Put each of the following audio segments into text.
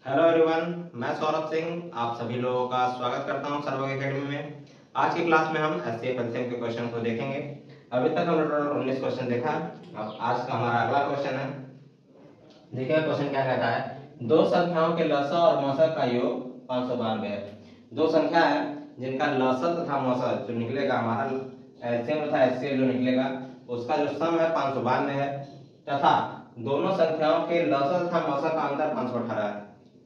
Hello everyone, मैं सौरभ सिंह आप सभी लोगों का स्वागत करता हूं सर्वग एकेडमी में। आज की क्लास में हम एससीएफ एलसीएम के क्वेश्चन को देखेंगे। अभी तक हमने टोटल 19 क्वेश्चन देखा। अब आज का हमारा अगला क्वेश्चन है। देखिए क्वेश्चन क्या कहता है, दो संख्याओं के लसा और मसा का योग 592 है। दो संख्या है जिनका लसा तथा मसा जो निकलेगा हमारा एलसीएम तथा एचसीएफ जो निकलेगा उसका जो सम है 592 है, तथा दोनों संख्याओं के लसा तथा मसा का अंतर 518 है।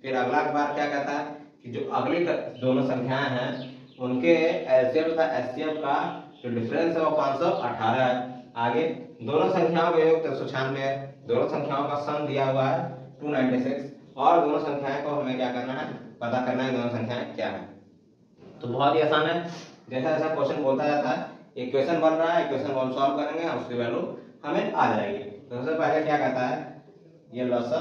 फिर अगला बार क्या कहता है कि जो अगली दोनों संख्याएं हैं उनके एलसीएम तथा एचसीएफ का जो डिफरेंस है वो 518 है। आगे दोनों संख्याओं का योग 396 है। दोनों संख्याओं का सम दिया हुआ है 296 और दोनों संख्याएं को हमें क्या करना है, पता करना है दोनों संख्याएं क्या है। तो बहुत ही आसान है, जैसा जैसा क्वेश्चन बोलता जाता है इक्वेशन बन रहा है, इक्वेशन को हम सॉल्व करेंगे और उसकी वैल्यू हमें आ जाएगी। तो सबसे पहले क्या कहता है, ये लसा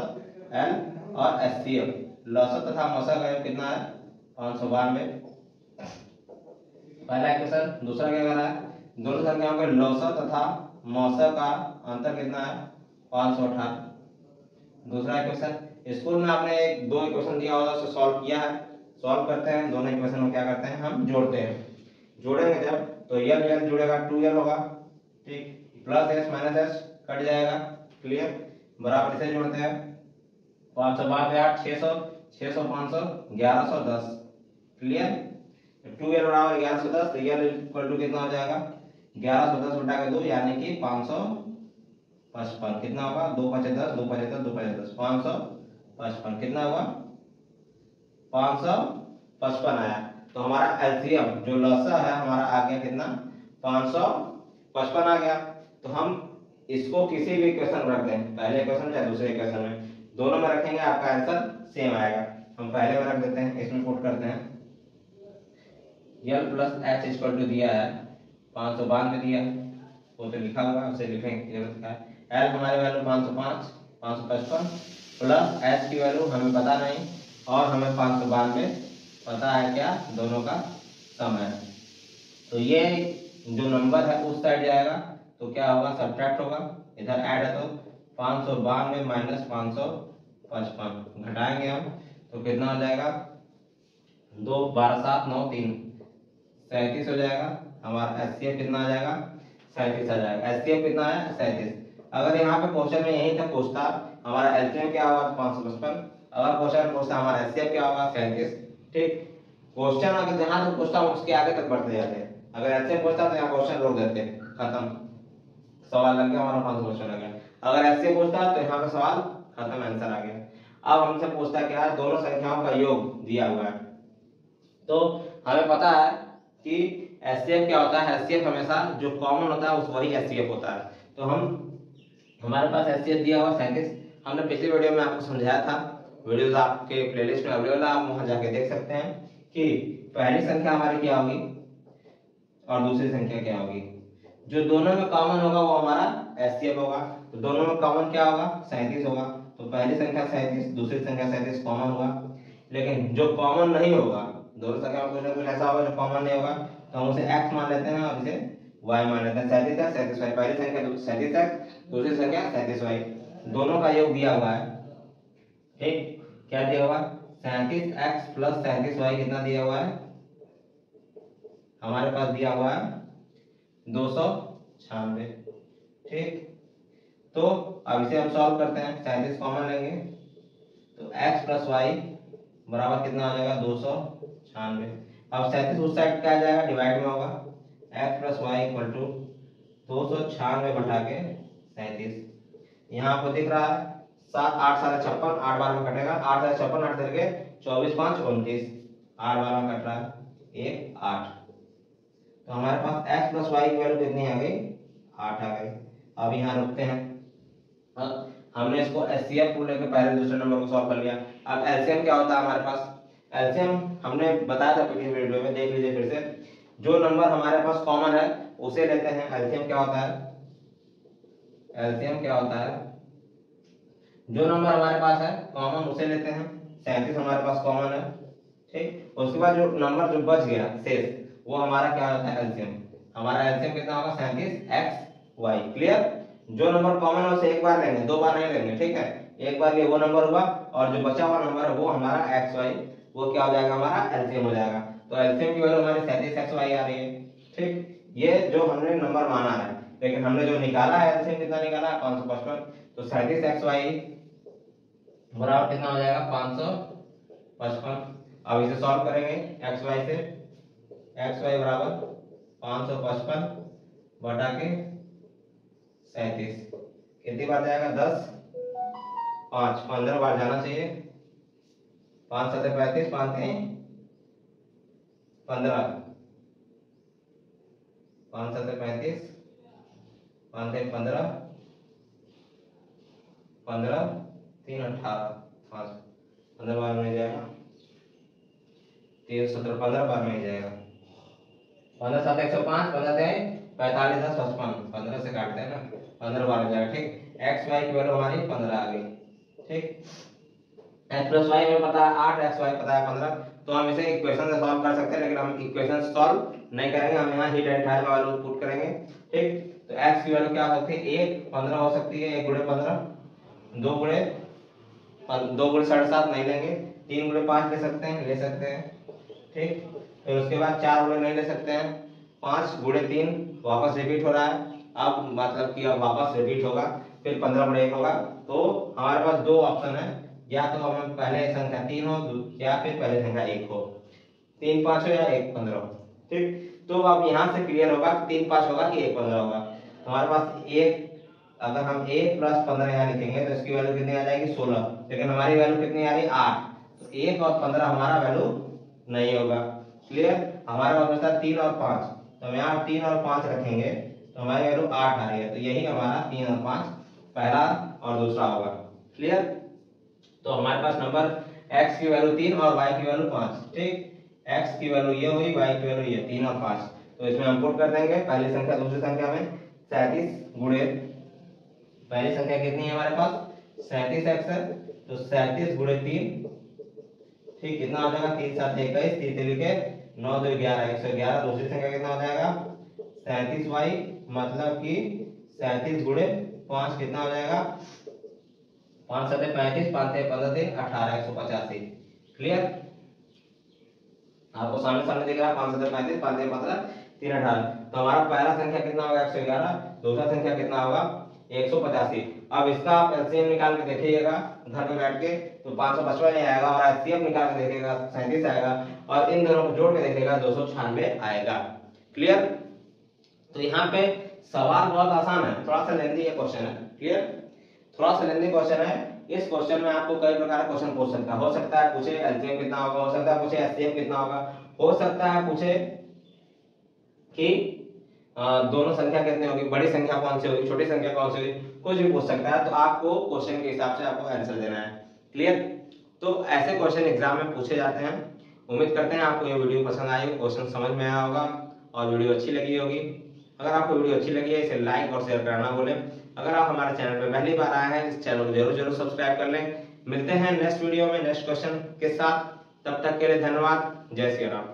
एल और एचसीएफ, लसा तथा मसा का योग कितना है 592, पहला इक्वेशन। दूसरा क्या कर रहा है, दोनों संख्याओं के लसा तथा मसा का अंतर कितना है 518। दूसरा इक्वेशन, स्कूल में आपने एक दो इक्वेशन दिया होगा उसे सॉल्व किया है। सॉल्व करते हैं, दोनों इक्वेशन को क्या करते हैं हम जोड़ते हैं। जोड़ेंगे जब तो यल यल जुड़ेगा 2l होगा, ठीक, plus S minus S cut जाएगा, क्लियर। बराबर इसे जोड़ते हैं 592 8 600 600 500 1110, क्लियर। 2l बराबर 1110 तो यल इक्वल टू कितना हो जाएगा 1110 बटा के 2 यानी कि 555। कितना होगा 2 5 10 2 5 10 2 5 10 555 कितना हुआ 555 आया। तो हमारा एलसीएम जो लसा है हमारा आ गया कितना 555 आ गया। तो हम इसको किसी भी इक्वेशन में रख दें, पहले इक्वेशन या दूसरे इक्वेशन में, दोनों में रखेंगे आपका आंसर सेम आएगा। हम पहले में रख देते हैं, इसमें पुट करते हैं यल प्लस एच इक्वल टू दिया है 592 दिया, वो तो लिखा हुआ है उसे लिखेंगे। एल हमारी वैल्यू 505 555 प्लस एच की वैल्यू हमें पता नहीं और हमें 592 पता है क्या, दोनों का सम है। तो ये जो नंबर है उस साइड जाएगा तो क्या होगा सब्ट्रैक्ट होगा, इधर ऐड है तो 592 माइनस 555 घटाएंगे हम तो कितना हो जाएगा 2 12 7 9 3 37 हो जाएगा। हमारा एचसीएफ कितना आ जाएगा 37 आ जाएगा। एचसीएफ कितना है 37। अगर यहाँ पे क्वेश्चन में यही था पूछता हमारा एलसीएम क्या होगा 555, अगर क्वेश्चन पूछता हमारा एचसीएफ क्या होगा 37, ठीक। क्वेश्चन अगर जहां से पूछता उसके आगे तक बढ़ते जाते हैं। अगर एचसीएफ पूछता तो यहाँ क्वेश्चन रोक देते, खत्म, सवाल लग गया हमारा 500 क्वेश्चन लग गया। अगर एचसीएफ पूछता तो यहाँ पे सवाल खत्म, आंसर आ गया। अब हमसे पूछता क्या है, दोनों संख्याओं का योग दिया हुआ है। तो हमें पता है कि एचसीएफ क्या होता है, एचसीएफ हमेशा जो कॉमन होता है उस वही एचसीएफ होता है। तो हमारे पास एचसीएफ दिया हुआ 37, हमने पिछले वीडियो में आपको समझाया था, वीडियोस आपके प्लेलिस्ट में अवेलेबल है, आप वहां जाके देख सकते हैं कि पहली संख्या हमारी क्या होगी और दूसरी संख्या क्या होगी। जो दोनों में कॉमन होगा वो हमारा एचसीएफ होगा। तो दोनों में कॉमन क्या होगा 37 होगा, तो पहली संख्या 37 दूसरी संख्या 37 कॉमन होगा। लेकिन जो कॉमन नहीं होगा, दोनों संख्या में कुछ ना कुछ ऐसा होगा जो कॉमन नहीं होगा, तो हम उसे x मान लेते हैं और इसे y मान लेते हैं। 37 है 37 y, पहली संख्या 37 है दूसरी संख्या 37 y, दोनों का योग दिया हुआ है, ठीक। क्या दिया हुआ 37x प्लस 37y कितना दिया हुआ है, हमारे पास दिया हुआ है 296, ठीक। तो अब इसे हम सॉल्व करते हैं, 37 कॉमन लेंगे तो x प्लस y बराबर कितना आ जाएगा 296। अब 37 उस साइड क्या आ जाएगा डिवाइड में होगा, x plus Y equal to 296 बटा के 37। यहाँ आपको दिख रहा है 7 8 सारे 56, 8 बार में कटेगा, 8 सारे 56 8 करके 24 5 29, 8 बार में कट रहा है 1 8। तो हमारे पास x प्लस वाई की वैल्यू कितनी आ गई 8 आ गई। अब यहाँ रुकते हैं। हमने इसको एचसीएफ को लेकर पहले दूसरे नंबर को सॉल्व कर लिया। अब एलसीएम क्या होता है हमारे पास, एलसीएम हमने बताया था पिछले वीडियो में, देख लीजिए फिर से। जो नंबर हमारे पास कॉमन है उसे लेते हैं। एलसीएम क्या होता है, एलसीएम क्या होता है, जो नंबर हमारे पास है कॉमन उसे लेते हैं। 37 हमारे पास कॉमन है, ठीक। उसके बाद जो नंबर जो बच गया शेष वो हमारा क्या होता है एलसीएम। हमारा एलसीएम कितना होगा 37 x y, क्लियर। जो नंबर कॉमन है उसे एक बार लेंगे, दो बार नहीं लेंगे, ठीक है। एक बार ये वो नंबर हुआ और जो बचा हुआ नंबर है वो हमारा एक्स वाई, वो क्या हो जाएगा, हमारा एलसीएम हो जाएगा। तो एलसीएम की वैल्यू हमारी 37 एक्स वाई आ रही है। ठीक, ये जो हमने नंबर माना है, लेकिन हमने जो निकाला है एलसीएम कितना निकाला है, 555। तो 37 एक्स वाई बराबर कितना हो जाएगा, 555। अब इसे सॉल्व करेंगे एक्स वाई से। एक्स वाई बराबर 555 बटा के 37, कितनी बार जाएगा, 10, 5, 15 बार जाना चाहिए। 5 7 35, 5 3 15, 5 7 35, 5 3 15, 15 3 18, 5 15 बार में जाएगा, 3 17 15 बार में जाएगा। 15 7 105, 15 3 45 10 55, 15 से काटते हैं ना, 15 बार में जाएगा। ठीक, एक्स वाई की वैल्यू हमारी 15 आ गई। ठीक, एक्स प्लस वाई में पता है 8, एक्स वाई पता है 15, तो हम इसे इक्वेशन से सॉल्व कर सकते हैं, लेकिन हम इक्वेशन से सॉल्व नहीं करेंगे, हम यहाँ heat and time value put करेंगे। ठीक, तो एक्स की वैल्यू क्या हो सकती है, 1 15 हो सकती है, 1 गुणे 15, 2 गुणे 7.5 नहीं लेंगे, 3 गुणे 5 ले सकते हैं। ठीक, फिर उसके बाद 4 गुणे नहीं ले सकते हैं, 5 गुणे 3 वापस रिपीट हो रहा है, अब मतलब कि अब वापस रिपीट होगा, फिर 15 गुणे 1 होगा। तो हमारे पास दो ऑप्शन है, या तो हमें पहले संख्या 3 हो या फिर पहले संख्या 1 हो, 3 5 हो या 1 15 हो। ठीक, तो अब यहाँ से क्लियर होगा 3 5 होगा कि 1 15 होगा। हमारे पास 1, अगर हम 1 प्लस 15 यहाँ लिखेंगे तो इसकी वैल्यू कितनी आ जाएगी, 16, लेकिन हमारी वैल्यू कितनी आ रही है, 8, तो 1 और 15 हमारा वैल्यू नहीं होगा। क्लियर, हमारे पास बचता 3 और 5, तो हम यहाँ 3 और 5 रखेंगे तो हमारी वैल्यू 8 आ रही है, तो यही हमारा 3 और 5 पहला और दूसरा होगा। क्लियर, तो हमारे पास नंबर x की वैल्यू 3 और y की वैल्यू 5। ठीक, x की वैल्यू ये हुई, y की वैल्यू ये 3 और 5, तो इसमें हम पुट कर देंगे पहली संख्या दूसरी संख्या में 37 गुणे, पहली संख्या कितनी है हमारे पास 37x है, तो 37 गुणे 3, ठीक, कितना हो जाएगा, 3 7 21, 3 3 के 9 2 11, 111। दूसरी संख्या कितना हो जाएगा 37y, मतलब कि 37 गुणे 5 कितना हो जाएगा, 5 7 35, 5 3 15 3 18, 185। क्लियर, आपको सामने सामने दिख रहा है, 5 7 35, 5 3 15 3 18। तो हमारा पहला संख्या कितना होगा 111, दूसरा संख्या कितना होगा 185। अब इसका आप एलसीएम निकाल के देखिएगा घर में बैठ के, तो 555 आएगा, और एचसीएफ निकाल के देखिएगा 37 आएगा, और इन दोनों को जोड़ के देखिएगा 296 आएगा। क्लियर, तो यहाँ पे सवाल बहुत आसान है, थोड़ा सा लेंदी ये क्वेश्चन है। क्लियर, थोड़ा सा लेंदी क्वेश्चन है। इस क्वेश्चन में आपको कई प्रकार का क्वेश्चन पूछ सकता है, हो सकता है पूछे एलसीएम कितना होगा, हो सकता है पूछे एचसीएफ कितना होगा, हो सकता है पूछे कि दोनों संख्या कितनी होगी, बड़ी संख्या कौन सी होगी, छोटी संख्या कौन सी होगी, कुछ भी पूछ सकता है। तो आपको क्वेश्चन के हिसाब से आपको आंसर देना है। क्लियर, तो ऐसे क्वेश्चन एग्जाम में पूछे जाते हैं। उम्मीद करते हैं आपको ये वीडियो पसंद आई हो, क्वेश्चन समझ में आया होगा और वीडियो अच्छी लगी होगी। अगर आपको वीडियो अच्छी लगी है इसे लाइक और शेयर करना भूलें। अगर आप हमारे चैनल पर पहली बार आए हैं इस चैनल को जरूर सब्सक्राइब कर लें। मिलते हैं नेक्स्ट वीडियो में नेक्स्ट क्वेश्चन के साथ, तब तक के लिए धन्यवाद। जय श्री राम।